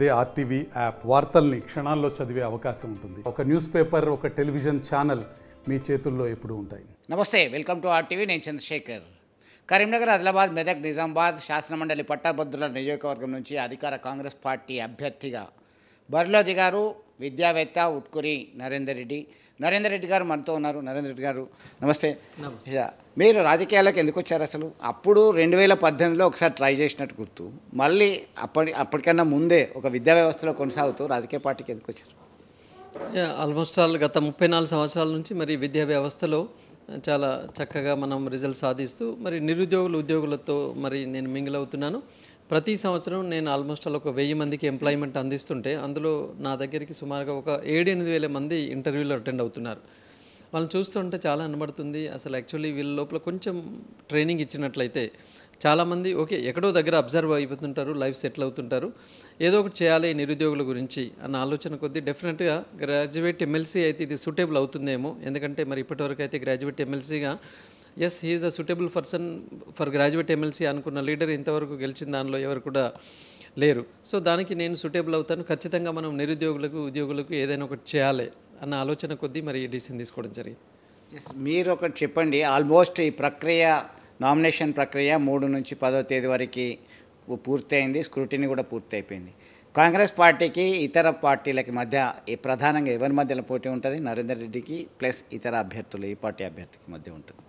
అదే RTV app వార్తల్ని క్షణాల్లో చదివే అవకాశం ఉంటుంది. ఒక న్యూస్ పేపర్, ఒక టెలివిజన్ ఛానల్ మీ చేతుల్లో ఎప్పుడూ ఉంటాయి. నమస్తే, వెల్కమ్ టు ఆర్టీవీ. నేను చంద్రశేఖర్. కరీంనగర్, ఆదిలాబాద్, మెదక్, నిజామాబాద్ శాసనమండలి పట్టభద్రుల నియోజకవర్గం నుంచి అధికార కాంగ్రెస్ పార్టీ అభ్యర్థిగా బరిలో దిగారు విద్యావేత్త ఉట్కూరి నరేందర్ రెడ్డి. నరేందర్ రెడ్డి గారు మనతో ఉన్నారు. నరేందర్ రెడ్డి గారు నమస్తే. మీరు రాజకీయాలకు ఎందుకు వచ్చారు అసలు? అప్పుడు 2018లో ఒకసారి ట్రై చేసినట్టు గుర్తు. మళ్ళీ అప్పటికన్నా ముందే ఒక విద్యా వ్యవస్థలో కొనసాగుతూ రాజకీయ పార్టీకి ఎందుకు వచ్చారు? ఆల్మోస్ట్ ఆల్ గత 34 సంవత్సరాల నుంచి మరి విద్యా వ్యవస్థలో చాలా చక్కగా మనం రిజల్ట్ సాధిస్తూ మరి ఉద్యోగులతో మరి నేను మింగిల్ అవుతున్నాను. ప్రతి సంవత్సరం నేను ఆల్మోస్ట్ ఆల్ ఒక 1000 మందికి ఎంప్లాయ్మెంట్ అందిస్తుంటే అందులో నా దగ్గరికి సుమారుగా ఒక 7-8 వేల మంది ఇంటర్వ్యూలో అటెండ్ అవుతున్నారు. వాళ్ళని చూస్తుంటే చాలా అనబడుతుంది. అసలు యాక్చువల్లీ వీళ్ళ లోపల కొంచెం ట్రైనింగ్ ఇచ్చినట్లయితే చాలామంది ఓకే ఎక్కడో దగ్గర అబ్జర్వ్ అయిపోతుంటారు, లైఫ్ సెటిల్ అవుతుంటారు, ఏదో ఒకటి చేయాలి నిరుద్యోగుల గురించి అన్న ఆలోచన కొద్దీ డెఫినెట్గా గ్రాడ్యుయేట్ ఎమ్మెల్సీ అయితే ఇది సూటబుల్ అవుతుందేమో. ఎందుకంటే మరి ఇప్పటివరకు అయితే గ్రాడ్యుయేట్ ఎమ్మెల్సీగా yes he's a suitable person for graduate MLC అనుకున్న లీడర్ ఇంతవరకు గెలిచిన దానిలో ఎవరు కూడా లేరు. సో దానికి నేను సూటబుల్ అవుతాను. ఖచ్చితంగా మనం ఉద్యోగులకు ఏదైనా ఒకటి చేయాలి అన్న ఆలోచన కొద్దీ మరి ఈ డిసిషన్ తీసుకోవడం జరిగింది. మీరు ఒకటి చెప్పండి. ఆల్మోస్ట్ ఈ ప్రక్రియ, నామినేషన్ ప్రక్రియ 3 నుంచి 10వ తేదీ వరకు పూర్తయింది. స్క్రూటినీ కూడా పూర్తి అయిపోయింది. కాంగ్రెస్ పార్టీకి ఇతర పార్టీలకి మధ్య ప్రధానంగా ఎవరి మధ్యలో పోటీ ఉంటుంది? నరేందర్ రెడ్డికి ప్లస్ ఇతర అభ్యర్థులు ఈ పార్టీ అభ్యర్థికి మధ్య ఉంటుంది.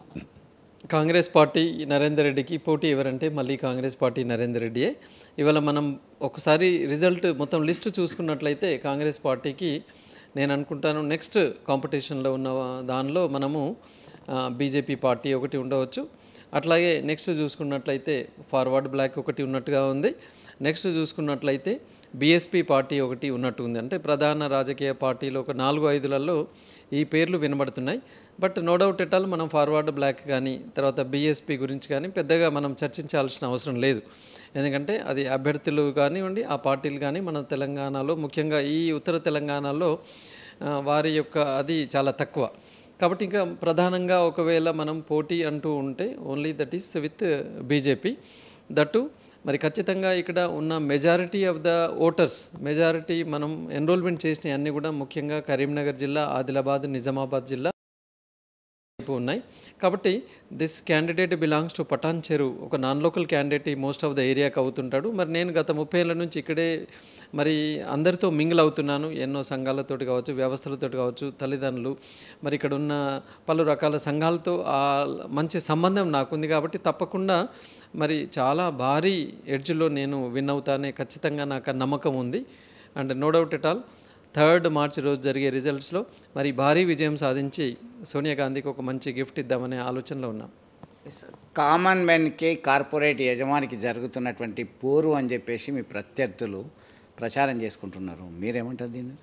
కాంగ్రెస్ పార్టీ నరేందర్ రెడ్డికి పోటీ ఎవరంటే మళ్ళీ కాంగ్రెస్ పార్టీ నరేందర్ రెడ్డియే. ఇవాళ మనం ఒకసారి రిజల్ట్ మొత్తం లిస్టు చూసుకున్నట్లయితే కాంగ్రెస్ పార్టీకి నేను అనుకుంటాను నెక్స్ట్ కాంపిటీషన్లో ఉన్న దానిలో మనము బీజేపీ పార్టీ ఒకటి ఉండవచ్చు. అట్లాగే నెక్స్ట్ చూసుకున్నట్లయితే ఫార్వర్డ్ బ్లాక్ ఒకటి ఉన్నట్టుగా ఉంది. నెక్స్ట్ చూసుకున్నట్లయితే బీఎస్పీ పార్టీ ఒకటి ఉన్నట్టు ఉంది. అంటే ప్రధాన రాజకీయ పార్టీలు ఒక 4-5లలో ఈ పేర్లు వినబడుతున్నాయి. But no doubt at all మనం ఫార్వర్డ్ బ్లాక్ కానీ తర్వాత బీఎస్పీ గురించి కానీ పెద్దగా మనం చర్చించాల్సిన అవసరం లేదు. ఎందుకంటే అది అభ్యర్థులు కానివ్వండి, ఆ పార్టీలు కానీ మన తెలంగాణలో ముఖ్యంగా ఈ ఉత్తర తెలంగాణలో వారి యొక్క అది చాలా తక్కువ. కాబట్టి ఇంకా ప్రధానంగా ఒకవేళ మనం పోటీ అంటూ ఉంటే only that is with BJP. That మరి ఖచ్చితంగా ఇక్కడ ఉన్న మెజారిటీ ఆఫ్ ద ఓటర్స్ మనం ఎన్రోల్మెంట్ చేసినవి అన్నీ కూడా ముఖ్యంగా కరీంనగర్ జిల్లా, ఆదిలాబాద్, నిజామాబాద్ జిల్లా ఉన్నాయి. కాబట్టి this candidate belongs to Patancheru, ఒక non local candidate most of the ఏరియాకి అవుతుంటాడు. మరి నేను గత 30 ఏళ్ళ నుంచి ఇక్కడే మరి అందరితో మింగిల్ అవుతున్నాను. ఎన్నో సంఘాలతోటి కావచ్చు, వ్యవస్థలతోటి కావచ్చు, తల్లిదండ్రులు మరి ఇక్కడ ఉన్న పలు రకాల సంఘాలతో మంచి సంబంధం నాకుంది. కాబట్టి తప్పకుండా మరి చాలా భారీ ఎడ్జ్లో నేను విన్ అవుతానే ఖచ్చితంగా నాకు నమ్మకం ఉంది. And no doubt at all 3 March రోజు జరిగే రిజల్ట్స్లో మరి భారీ విజయం సాధించి సోనియా గాంధీకి ఒక మంచి గిఫ్ట్ ఇద్దామనే ఆలోచనలో ఉన్నాం. కామన్ మెన్కి కార్పొరేట్ యజమానికి జరుగుతున్నటువంటి పోరు అని చెప్పేసి మీ ప్రత్యర్థులు ప్రచారం చేసుకుంటున్నారు. మీరేమంటారు దీన్ని?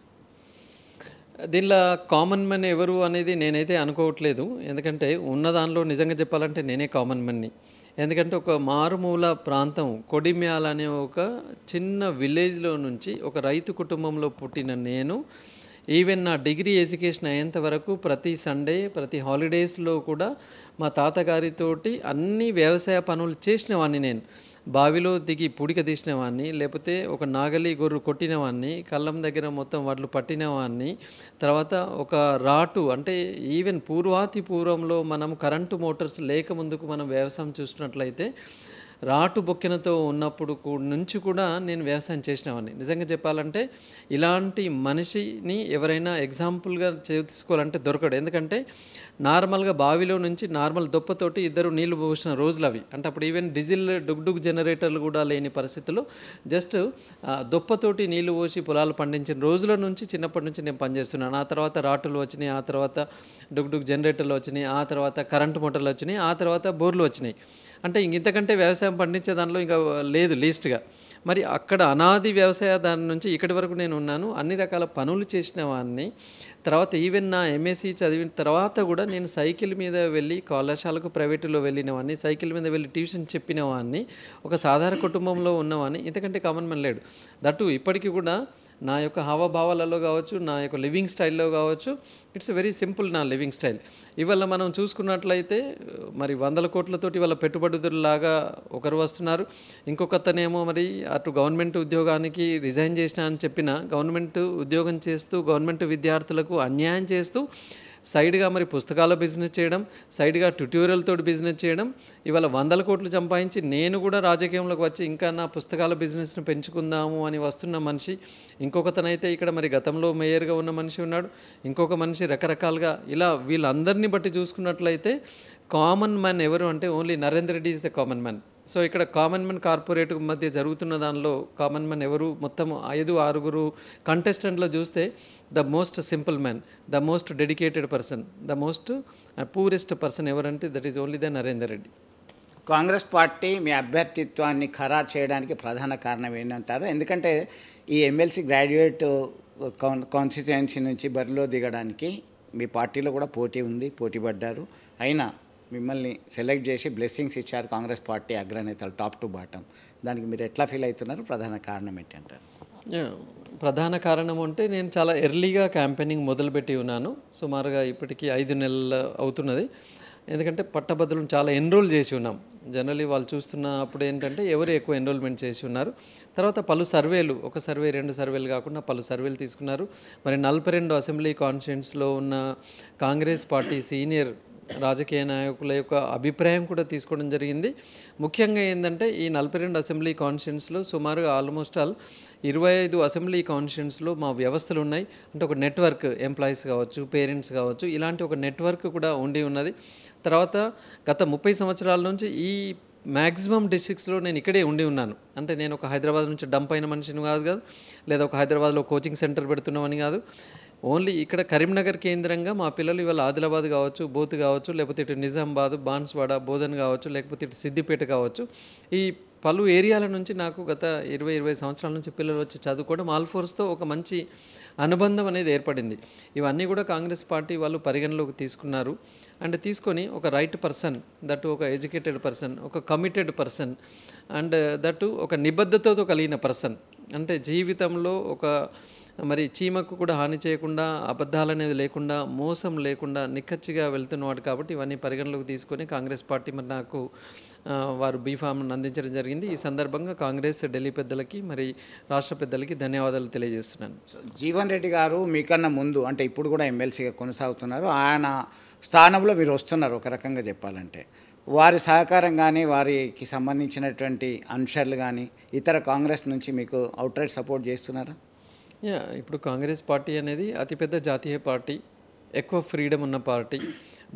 దీనిలో కామన్ మెన్ ఎవరు అనేది నేనైతే అనుకోవట్లేదు. ఎందుకంటే ఉన్న దానిలో నిజంగా చెప్పాలంటే నేనే కామన్ మెన్ని. ఎందుకంటే ఒక మారుమూల ప్రాంతం కొడిమ్యాల్ అనే ఒక చిన్న విలేజ్లో నుంచి ఒక రైతు కుటుంబంలో పుట్టిన నేను ఈవెన్ నా డిగ్రీ ఎడ్యుకేషన్ అయ్యేంత వరకు ప్రతి సండే, ప్రతి హాలిడేస్లో కూడా మా తాతగారితోటి అన్ని వ్యవసాయ పనులు చేసిన వాడిని. నేను బావిలో దిగి పుడిక తీసినవాడిని, లేకపోతే ఒక నాగలి గొర్రు కొట్టినవాడిని, కళ్ళం దగ్గర మొత్తం వడ్లు పట్టినవాడిని. తర్వాత ఒక రాటు అంటే ఈవెన్ పూర్వంలో మనం కరెంటు మోటార్స్ లేకముందుకు మనం వ్యవసాయం చూసినట్లయితే రాటు బొక్కెనతో ఉన్నప్పుడు నుంచి కూడా నేను వ్యవసాయం చేసినవాడిని. నిజంగా చెప్పాలంటే ఇలాంటి మనిషిని ఎవరైనా ఎగ్జాంపుల్గా తీసుకోవాలంటే దొరకడు. ఎందుకంటే నార్మల్గా బావిలో నుంచి నార్మల్ దొప్పతోటి ఇద్దరు నీళ్లు పోసిన రోజులు అవి. అంటే అప్పుడు ఈవెన్ డీజిల్ డుగ్డుగ్ జనరేటర్లు కూడా లేని పరిస్థితుల్లో జస్ట్ దొప్పతోటి నీళ్లు పోసి పొలాలు పండించిన రోజుల నుంచి చిన్నప్పటి నుంచి నేను పనిచేస్తున్నాను. ఆ తర్వాత రాటులు వచ్చినాయి, ఆ తర్వాత డుగ్డుగ్ జనరేటర్లు వచ్చినాయి, ఆ తర్వాత కరెంటు మోటార్లు వచ్చినాయి, ఆ తర్వాత బోర్లు వచ్చినాయి. అంటే ఇంతకంటే వ్యవసాయం పండించే దానిలో ఇంకా లేదు లీస్ట్గా. మరి అక్కడ అనాది వ్యవసాయ దాని నుంచి ఇక్కడి వరకు నేను ఉన్నాను. అన్ని రకాల పనులు చేసిన వాడిని. తర్వాత ఈవెన్ నా ఎంఎస్సీ చదివిన తర్వాత కూడా నేను సైకిల్ మీద వెళ్ళి కళాశాలకు ప్రైవేటులో వెళ్ళిన వాడిని, సైకిల్ మీద వెళ్ళి ట్యూషన్ చెప్పిన వాడిని, ఒక సాధారణ కుటుంబంలో ఉన్నవాడిని. ఇంతకంటే కామన్ మెన్ లేడు. దట్టు ఇప్పటికీ కూడా నా యొక్క హావభావాలలో కావచ్చు, నా యొక్క లివింగ్ స్టైల్లో కావచ్చు, ఇట్స్ వెరీ సింపుల్ నా లివింగ్ స్టైల్. ఇవాళ మనం చూసుకున్నట్లయితే మరి 100 కోట్లతోటి ఇవాళ పెట్టుబడులాగా ఒకరు వస్తున్నారు, ఇంకొకతనేమో మరి అటు గవర్నమెంట్ ఉద్యోగానికి రిజైన్ చేసిన అని చెప్పిన గవర్నమెంట్ ఉద్యోగం చేస్తూ గవర్నమెంట్ విద్యార్థులకు అన్యాయం చేస్తూ సైడ్గా మరి పుస్తకాల బిజినెస్ చేయడం, సైడ్గా ట్యుటోరియల్ తోటి బిజినెస్ చేయడం, ఇవాళ 100 కోట్లు సంపాదించి నేను కూడా రాజకీయంలోకి వచ్చి ఇంకా నా పుస్తకాల బిజినెస్ను పెంచుకుందాము అని వస్తున్న మనిషి, ఇంకొకతనైతే ఇక్కడ మరి గతంలో మేయర్గా ఉన్న మనిషి ఉన్నాడు, ఇంకొక మనిషి రకరకాలుగా ఇలా వీళ్ళందరినీ బట్టి చూసుకున్నట్లయితే కామన్ మ్యాన్ ఎవరు అంటే only Narender Reddy is the common man. So ఇక్కడ కామన్ మ్యాన్ కార్పొరేట్ మధ్య జరుగుతున్న దానిలో కామన్ మ్యాన్ ఎవరు, మొత్తం 5-6 కంటెస్టెంట్లో చూస్తే the most simple man, the most dedicated person, the most purest person ఎవరంటే that is only the Narender Reddy. Congress party మీ అభ్యర్థిత్వాన్ని ఖరారు చేయడానికి ప్రధాన కారణం ఏంటంటారు? ఎందుకంటే ఈ ఎమ్మెల్సీ గ్రాడ్యుయేట్ కాన్స్టిట్యుయెన్సీ నుంచి బరిలో దిగడానికి మీ పార్టీలో కూడా పోటీ ఉంది, పోటీ పడ్డారు, అయినా మిమ్మల్ని సెలెక్ట్ చేసి బ్లెస్సింగ్స్ ఇచ్చారు కాంగ్రెస్ పార్టీ అగ్రనేతలు టాప్ టు బాటం. దానికి మీరు ఎట్లా ఫీల్ అవుతున్నారు? ప్రధాన కారణం ఏంటంటారు? ప్రధాన కారణం అంటే నేను చాలా ఎర్లీగా క్యాంపెయినింగ్ మొదలుపెట్టి ఉన్నాను. సుమారుగా ఇప్పటికీ 5 నెలలు అవుతున్నది. ఎందుకంటే పట్టభద్రులను చాలా ఎన్రోల్ చేసి ఉన్నాం. జనరల్లీ వాళ్ళు చూస్తున్నప్పుడు ఏంటంటే ఎవరు ఎక్కువ ఎన్రోల్మెంట్ చేసి ఉన్నారు. తర్వాత పలు సర్వేలు, ఒక సర్వే 2 సర్వేలు కాకుండా పలు సర్వేలు తీసుకున్నారు. మరి 42 అసెంబ్లీ కాన్స్టిట్యూయెన్సీలో ఉన్న కాంగ్రెస్ పార్టీ సీనియర్ రాజకీయ నాయకుల యొక్క అభిప్రాయం కూడా తీసుకోవడం జరిగింది. ముఖ్యంగా ఏంటంటే ఈ 42 అసెంబ్లీ కాన్స్టిట్యూయెన్సీలో సుమారుగా ఆల్మోస్ట్ ఆల్ 25 అసెంబ్లీ కాన్స్టిట్యూయెన్సీలో మా వ్యవస్థలు ఉన్నాయి. అంటే ఒక నెట్వర్క్, ఎంప్లాయీస్ కావచ్చు, పేరెంట్స్ కావచ్చు, ఇలాంటి ఒక నెట్వర్క్ కూడా ఉండి ఉన్నది. తర్వాత గత 30 సంవత్సరాల నుంచి ఈ మ్యాక్సిమం డిస్ట్రిక్ట్స్లో నేను ఇక్కడే ఉండి ఉన్నాను. అంటే నేను ఒక హైదరాబాద్ నుంచి డంప్ అయిన మనిషిని కాదు, లేదా ఒక హైదరాబాద్లో కోచింగ్ సెంటర్ పెడుతున్నామని కాదు. ఓన్లీ ఇక్కడ కరీంనగర్ కేంద్రంగా మా పిల్లలు ఇవాళ ఆదిలాబాద్ కావచ్చు, బోత్ కావచ్చు, లేకపోతే ఇటు నిజామాబాద్, బాన్స్వాడ, బోధన్ కావచ్చు, లేకపోతే ఇటు సిద్దిపేట కావచ్చు, ఈ పలు ఏరియాల నుంచి నాకు గత 20 సంవత్సరాల నుంచి పిల్లలు వచ్చి చదువుకోవడం ఆల్ఫోర్స్తో ఒక మంచి అనుబంధం అనేది ఏర్పడింది. ఇవన్నీ కూడా కాంగ్రెస్ పార్టీ వాళ్ళు పరిగణలోకి తీసుకున్నారు. అండ్ తీసుకొని ఒక రైట్ పర్సన్, దట్టు ఒక ఎడ్యుకేటెడ్ పర్సన్, ఒక కమిటెడ్ పర్సన్, అండ్ దట్టు ఒక నిబద్ధతతో కలిగిన పర్సన్, అంటే జీవితంలో ఒక మరి చీమకు కూడా హాని చేయకుండా, అబద్ధాలు అనేది లేకుండా, మోసం లేకుండా నిక్కచ్చిగా వెళ్తున్నవాడు. కాబట్టి ఇవన్నీ పరిగణలోకి తీసుకొని కాంగ్రెస్ పార్టీ మరి నాకు వారు బీఫామ్ను అందించడం జరిగింది. ఈ సందర్భంగా కాంగ్రెస్ ఢిల్లీ పెద్దలకి మరి రాష్ట్ర పెద్దలకి ధన్యవాదాలు తెలియజేస్తున్నాను. జీవన్ రెడ్డి గారు మీకన్నా ముందు, అంటే ఇప్పుడు కూడా ఎమ్మెల్సీగా కొనసాగుతున్నారు, ఆయన స్థానంలో మీరు వస్తున్నారు ఒక రకంగా చెప్పాలంటే. వారి సహకారం కానీ, వారికి సంబంధించినటువంటి అనుచరులు కానీ ఇతర కాంగ్రెస్ నుంచి మీకు అవుట్రైట్ సపోర్ట్ చేస్తున్నారా? ఇప్పుడు కాంగ్రెస్ పార్టీ అనేది అతిపెద్ద జాతీయ పార్టీ, ఎక్కువ ఫ్రీడమ్ ఉన్న పార్టీ.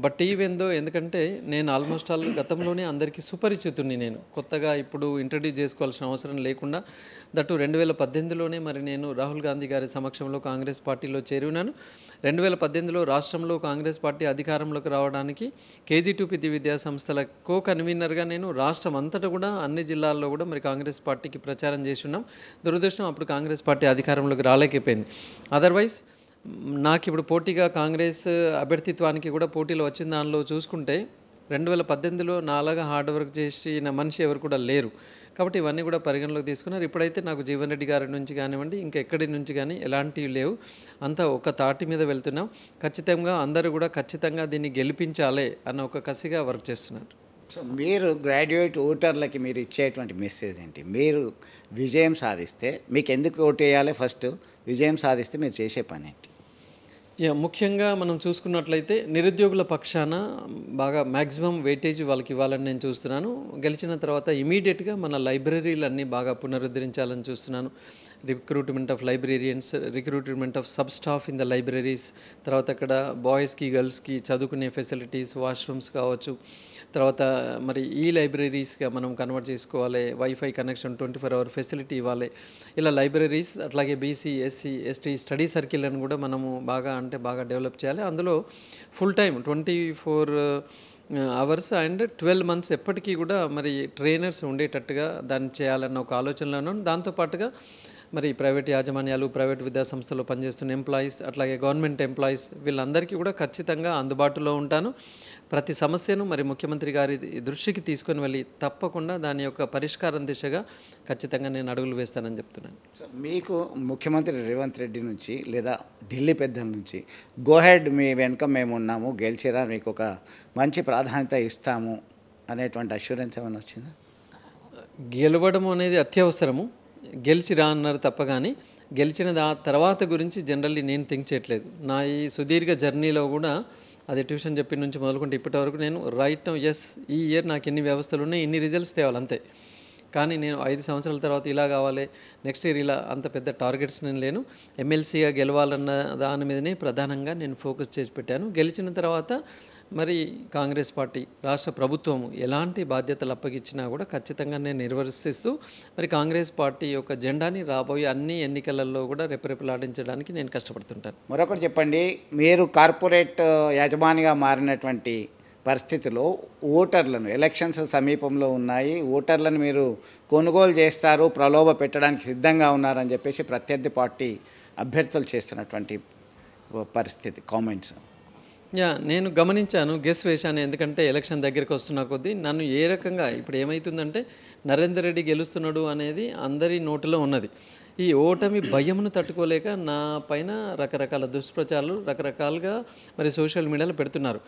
బట్ ఈవెందో ఎందుకంటే నేను ఆల్మోస్ట్ ఆల్ గతంలోనే అందరికీ సుపరిచితుని, నేను కొత్తగా ఇప్పుడు ఇంట్రడ్యూస్ చేసుకోవాల్సిన అవసరం లేకుండా, దట్టు 2018లోనే మరి నేను రాహుల్ గాంధీ గారి సమక్షంలో కాంగ్రెస్ పార్టీలో చేరి ఉన్నాను. 2018లో రాష్ట్రంలో కాంగ్రెస్ పార్టీ అధికారంలోకి రావడానికి KG2P విద్యా సంస్థల కో కన్వీనర్గా నేను రాష్ట్రం అంతటా కూడా అన్ని జిల్లాల్లో కూడా మరి కాంగ్రెస్ పార్టీకి ప్రచారం చేసి ఉన్నాం. దురదృష్టం అప్పుడు కాంగ్రెస్ పార్టీ అధికారంలోకి రాలేకపోయింది. అదర్వైజ్ నాకు ఇప్పుడు పోటీగా కాంగ్రెస్ అభ్యర్థిత్వానికి కూడా పోటీలో వచ్చిన దానిలో చూసుకుంటే 2018లో నాలాగా హార్డ్ వర్క్ చేసిన మనిషి ఎవరు కూడా లేరు. కాబట్టి ఇవన్నీ కూడా పరిగణలోకి తీసుకున్నారు. ఇప్పుడైతే నాకు జీవన్ రెడ్డి గారి నుంచి కానివ్వండి, ఇంకా ఎక్కడి నుంచి కానీ ఎలాంటివి లేవు. అంతా ఒక తాటి మీద వెళ్తున్నాం. ఖచ్చితంగా అందరూ కూడా ఖచ్చితంగా దీన్ని గెలిపించాలి అన్న ఒక కసిగా వర్క్ చేస్తున్నారు. సో మీరు గ్రాడ్యుయేట్ ఓటర్లకి మీరు ఇచ్చేటువంటి మెసేజ్ ఏంటి? మీరు విజయం సాధిస్తే మీకు ఎందుకు ఓటు వేయాలి? ఫస్ట్ విజయం సాధిస్తే మీరు చేసే పని ఏంటి? ముఖ్యంగా మనం చూసుకున్నట్లయితే నిరుద్యోగుల పక్షాన బాగా మ్యాక్సిమం వెయిటేజ్ వాళ్ళకి ఇవ్వాలని నేను చూస్తున్నాను. గెలిచిన తర్వాత ఇమీడియట్గా మన లైబ్రరీలన్నీ బాగా పునరుద్ధరించాలని చూస్తున్నాను. Recruitment of librarians, recruitment of sub staff in the libraries, తర్వాత అక్కడ బాయ్స్కి గర్ల్స్కి చదువుకునే ఫెసిలిటీస్, వాష్రూమ్స్ కావచ్చు, తర్వాత మరి ఈ లైబ్రరీస్గా మనం కన్వర్ట్ చేసుకోవాలి. వైఫై కనెక్షన్ 24 hour ఫెసిలిటీ ఇవ్వాలి. ఇలా లైబ్రరీస్, అట్లాగే BC, SC, ST స్టడీ సర్కిల్లను కూడా మనము బాగా డెవలప్ చేయాలి. అందులో full time 24 hours and 12 months ఎప్పటికీ కూడా మరి ట్రైనర్స్ ఉండేటట్టుగా దాన్ని చేయాలన్న ఒక ఆలోచనలోను. దాంతోపాటుగా మరి ప్రైవేట్ యాజమాన్యాలు, ప్రైవేట్ విద్యా సంస్థలో పనిచేస్తున్న ఎంప్లాయీస్, అట్లాగే గవర్నమెంట్ ఎంప్లాయీస్, వీళ్ళందరికీ కూడా ఖచ్చితంగా అందుబాటులో ఉంటాను. ప్రతి సమస్యను మరి ముఖ్యమంత్రి గారి దృష్టికి తీసుకొని వెళ్ళి తప్పకుండా దాని యొక్క పరిష్కారం దిశగా ఖచ్చితంగా నేను అడుగులు వేస్తానని చెప్తున్నాను. సో మీకు ముఖ్యమంత్రి రేవంత్ రెడ్డి నుంచి లేదా ఢిల్లీ పెద్దల నుంచి గోహెడ్ మీ వెనుక మేము ఉన్నాము, గెలిచిరా, మీకు ఒక మంచి ప్రాధాన్యత ఇస్తాము అనేటువంటి అష్యూరెన్స్ ఏమైనా వచ్చిందా? గెలవడం అనేది అత్యవసరము, గెలిచి రా అన్నారు తప్ప కానీ గెలిచిన తర్వాత గురించి జనరల్లీ నేను థింక్ చేయట్లేదు. నా ఈ సుదీర్ఘ జర్నీలో కూడా అది ట్యూషన్ చెప్పిన నుంచి మొదలుకుంటే ఇప్పటి వరకు నేను రైట్ నౌ ఎస్ ఈ ఇయర్ నాకు ఎన్ని వ్యవస్థలు ఉన్నాయి, ఇన్ని రిజల్ట్స్ తేవాలి అంతే. కానీ నేను 5 సంవత్సరాల తర్వాత ఇలా కావాలి, నెక్స్ట్ ఇయర్ ఇలా అంత పెద్ద టార్గెట్స్ నేను లేను. ఎమ్మెల్సీగా గెలవాలన్న దాని మీదనే ప్రధానంగా నేను ఫోకస్ చేసి పెట్టాను. గెలిచిన తర్వాత మరి కాంగ్రెస్ పార్టీ రాష్ట్ర ప్రభుత్వం ఎలాంటి బాధ్యతలు అప్పగించినా కూడా ఖచ్చితంగా నేను నిర్వర్తిస్తూ మరి కాంగ్రెస్ పార్టీ యొక్క జెండాని రాబోయే అన్ని ఎన్నికలలో కూడా రెపరెపలాడించడానికి నేను కష్టపడుతుంటాను. మరొకటి చెప్పండి, మీరు కార్పొరేట్ యజమానిగా మారినటువంటి పరిస్థితిలో ఓటర్లను, ఎలక్షన్స్ సమీపంలో ఉన్నాయి, ఓటర్లను మీరు కొనుగోలు చేస్తారు, ప్రలోభ పెట్టడానికి సిద్ధంగా ఉన్నారని చెప్పేసి ప్రత్యర్థి పార్టీ అభ్యర్థులు చేస్తున్నటువంటి పరిస్థితి, కామెంట్స్. నేను గమనించాను, గెస్ వేశాను. ఎందుకంటే ఎలక్షన్ దగ్గరికి వస్తున్న కొద్దీ నన్ను ఏ రకంగా ఇప్పుడు ఏమవుతుందంటే నరేందర్ రెడ్డి గెలుస్తున్నాడు అనేది అందరి నోటిలో ఉన్నది. ఈ ఓటమి భయమును తట్టుకోలేక నా పైన రకరకాల దుష్ప్రచారాలు రకరకాలుగా మరి సోషల్ మీడియాలో పెడుతున్నారు.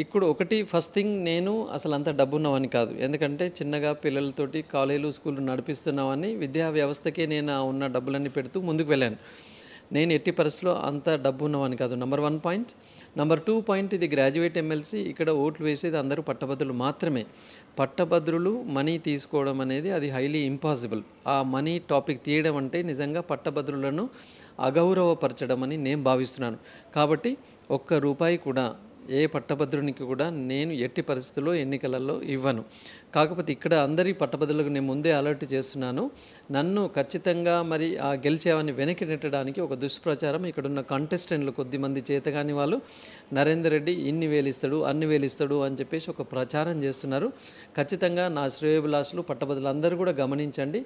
ఇప్పుడు ఒకటి ఫస్ట్ థింగ్, నేను అసలు అంత డబ్బున్నవని కాదు. ఎందుకంటే చిన్నగా పిల్లలతోటి కాలేజీలు స్కూళ్ళు నడిపిస్తున్నామని విద్యా వ్యవస్థకే నేను ఉన్న డబ్బులన్నీ పెడుతూ ముందుకు వెళ్ళాను. నేను ఎట్టి పరిస్థితిలో అంత డబ్బు ఉన్నవని కాదు. Number 1 point. నెంబర్ 2 పాయింట్, ఇది గ్రాడ్యుయేట్ ఎమ్మెల్సీ. ఇక్కడ ఓట్లు వేసేది అందరూ పట్టభద్రులు మాత్రమే. పట్టభద్రులు మనీ తీసుకోవడం అనేది అది హైలీ ఇంపాసిబుల్. ఆ మనీ టాపిక్ తీయడం అంటే నిజంగా పట్టభద్రులను అగౌరవపరచడం అని నేను భావిస్తున్నాను. కాబట్టి ₹1 కూడా ఏ పట్టభద్రునికి కూడా నేను ఎట్టి పరిస్థితుల్లో ఎన్నికలలో ఇవ్వను. కాకపోతే ఇక్కడ అందరి పట్టభద్రులకు నేను ముందే అలర్ట్ చేస్తున్నాను. నన్ను ఖచ్చితంగా మరి ఆ గెలిచేవాన్ని వెనక్కి నెట్టడానికి ఒక దుష్ప్రచారం ఇక్కడున్న కంటెస్టెంట్లు కొద్దిమంది చేతగాని వాళ్ళు నరేందర్ రెడ్డి ఇన్ని వేలు ఇస్తాడు, అన్ని వేలు ఇస్తాడు అని చెప్పేసి ఒక ప్రచారం చేస్తున్నారు. ఖచ్చితంగా నా శ్రేయోభిలాషులు పట్టభద్రులు అందరూ కూడా గమనించండి.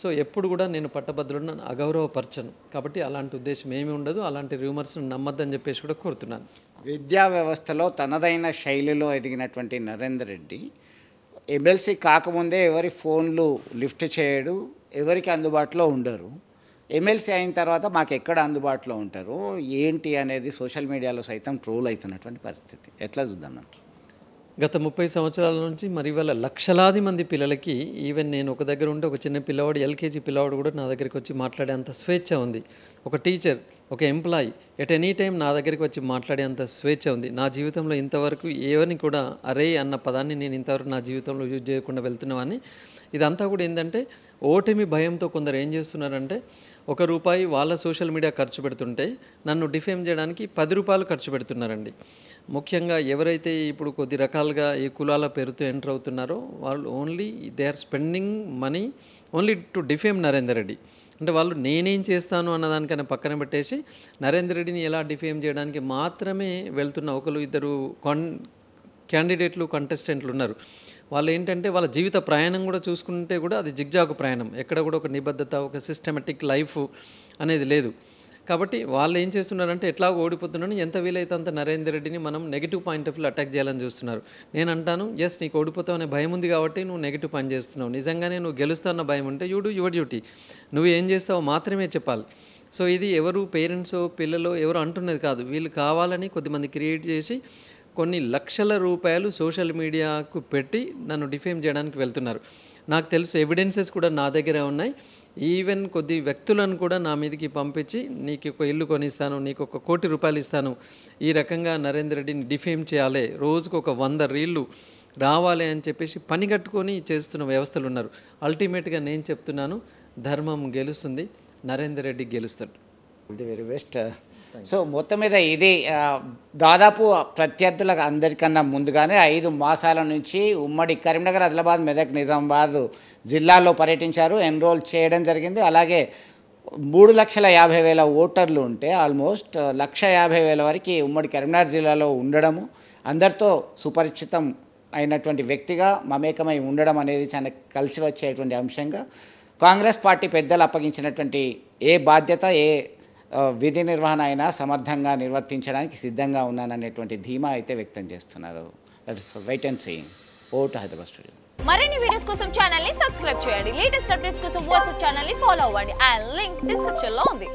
సో ఎప్పుడు కూడా నేను పట్టభద్రులను అగౌరవపరచను. కాబట్టి అలాంటి ఉద్దేశం ఏమీ ఉండదు. అలాంటి రూమర్స్ను నమ్మద్దని చెప్పేసి కూడా కోరుతున్నాను. విద్యా వ్యవస్థలో తనదైన శైలిలో ఎదిగినటువంటి నరేందర్ రెడ్డి ఎమ్మెల్సీ కాకముందే ఎవరి ఫోన్లు లిఫ్ట్ చేయడు, ఎవరికి అందుబాటులో ఉండరు. ఎమ్మెల్సీ అయిన తర్వాత మాకు ఎక్కడ అందుబాటులో ఉంటారు ఏంటి అనేది సోషల్ మీడియాలో సైతం ట్రోల్ అవుతున్నటువంటి పరిస్థితి. ఎట్లా చూద్దామంటారు? గత 30 సంవత్సరాల నుంచి మరి ఇవాళ లక్షలాది మంది పిల్లలకి, ఈవెన్ నేను ఒక దగ్గర ఉంటే ఒక చిన్న పిల్లవాడు ఎల్కేజీ పిల్లవాడు కూడా నా దగ్గరికి వచ్చి మాట్లాడే అంత స్వేచ్ఛ ఉంది. ఒక టీచర్, ఒక ఎంప్లాయీ ఎట్ ఎనీ టైం నా దగ్గరికి వచ్చి మాట్లాడే అంత స్వేచ్ఛ ఉంది. నా జీవితంలో ఇంతవరకు ఏవని కూడా అరే అన్న పదాన్ని నేను ఇంతవరకు నా జీవితంలో యూజ్ చేయకుండా వెళ్తున్నామని. ఇదంతా కూడా ఏంటంటే ఓటమి భయంతో కొందరు ఏం చేస్తున్నారంటే ₹1 వాళ్ళ సోషల్ మీడియా ఖర్చు పెడుతుంటే నన్ను డిఫేమ్ చేయడానికి ₹10 ఖర్చు పెడుతున్నారండి. ముఖ్యంగా ఎవరైతే ఇప్పుడు కొద్ది రకాలుగా ఈ కులాల పేరుతో ఎంటర్ అవుతున్నారో వాళ్ళు only they are spending money only to defame Narender Reddy. అంటే వాళ్ళు నేనేం చేస్తాను అన్నదానికన్నా పక్కన పెట్టేసి నరేందర్ రెడ్డిని ఎలా డిఫేమ్ చేయడానికి మాత్రమే వెళ్తున్న ఒకరు ఇద్దరు క్యాండిడేట్లు, కంటెస్టెంట్లు ఉన్నారు. వాళ్ళు ఏంటంటే వాళ్ళ జీవిత ప్రయాణం కూడా చూసుకుంటే కూడా అది జిగ్జాగు ప్రయాణం. ఎక్కడ కూడా ఒక నిబద్ధత, ఒక సిస్టమేటిక్ లైఫ్ అనేది లేదు. కాబట్టి వాళ్ళు ఏం చేస్తున్నారంటే ఎట్లా ఓడిపోతున్నాను, ఎంత వీలైతే అంత నరేందర్ రెడ్డిని మనం negative point of view attack చేయాలని చూస్తున్నారు. నేను అంటాను, ఎస్ నీకు ఓడిపోతావు అనే భయం ఉంది కాబట్టి నువ్వు నెగిటివ్ పని చేస్తున్నావు. నిజంగానే నువ్వు గెలుస్తావన్న భయం ఉంటే యూ డూ యువర్ డ్యూటీ. నువ్వు ఏం చేస్తావో మాత్రమే చెప్పాలి. సో ఇది ఎవరు పేరెంట్స్ పిల్లలు ఎవరు అంటున్నది కాదు. వీళ్ళు కావాలని కొద్దిమంది క్రియేట్ చేసి కొన్ని లక్షల రూపాయలు సోషల్ మీడియాకు పెట్టి నన్ను డిఫేమ్ చేయడానికి వెళ్తున్నారు. నాకు తెలుసు, ఎవిడెన్సెస్ కూడా నా దగ్గర ఉన్నాయి. ఈవెన్ కొద్ది వ్యక్తులను కూడా నా మీదకి పంపించి నీకు ఒక ఇల్లు కొనిస్తాను, నీకు ₹1,00,00,000 ఇస్తాను, ఈ రకంగా నరేందర్ రెడ్డిని డిఫేమ్ చేయాలి, రోజుకు 100 రీళ్ళు రావాలి అని చెప్పేసి పని కట్టుకొని చేస్తున్న వ్యవస్థలు ఉన్నారు. అల్టిమేట్గా నేను చెప్తున్నాను, ధర్మం గెలుస్తుంది, నరేందర్ రెడ్డి గెలుస్తాడు. The very best. సో మొత్తం మీద ఇది దాదాపు ప్రత్యర్థులకు అందరికన్నా ముందుగానే 5 మాసాల నుంచి ఉమ్మడి కరీంనగర్, ఆదిలాబాద్, మెదక్, నిజామాబాద్ జిల్లాల్లో పర్యటించారు, ఎన్రోల్ చేయడం జరిగింది. అలాగే 3,50,000 ఓటర్లు ఉంటే ఆల్మోస్ట్ 1,50,000 వరకు ఉమ్మడి కరీంనగర్ జిల్లాలో ఉండడము, అందరితో సుపరిచితం అయినటువంటి వ్యక్తిగా మమేకమై ఉండడం అనేది చాలా కలిసి వచ్చేటువంటి అంశంగా కాంగ్రెస్ పార్టీ పెద్దలు అప్పగించినటువంటి ఏ బాధ్యత, ఏ విధి నిర్వహణ అయినా సమర్థంగా నిర్వర్తించడానికి సిద్ధంగా ఉన్నాననేటువంటి ధీమా అయితే వ్యక్తం చేస్తున్నారు. That's wait and see. ఓటు హైదరాబాద్ స్టూడియో. మరిన్ని వీడియోస్ కోసం ఛానల్ ని సబ్స్క్రైబ్ చేయండి. లేటెస్ట్ అప్డేట్స్ కోసం వాట్సాప్ ఛానల్ ని ఫాలో అవ్వండి. అండ్ లింక్ డిస్క్రిప్షన్ లో ఉంది.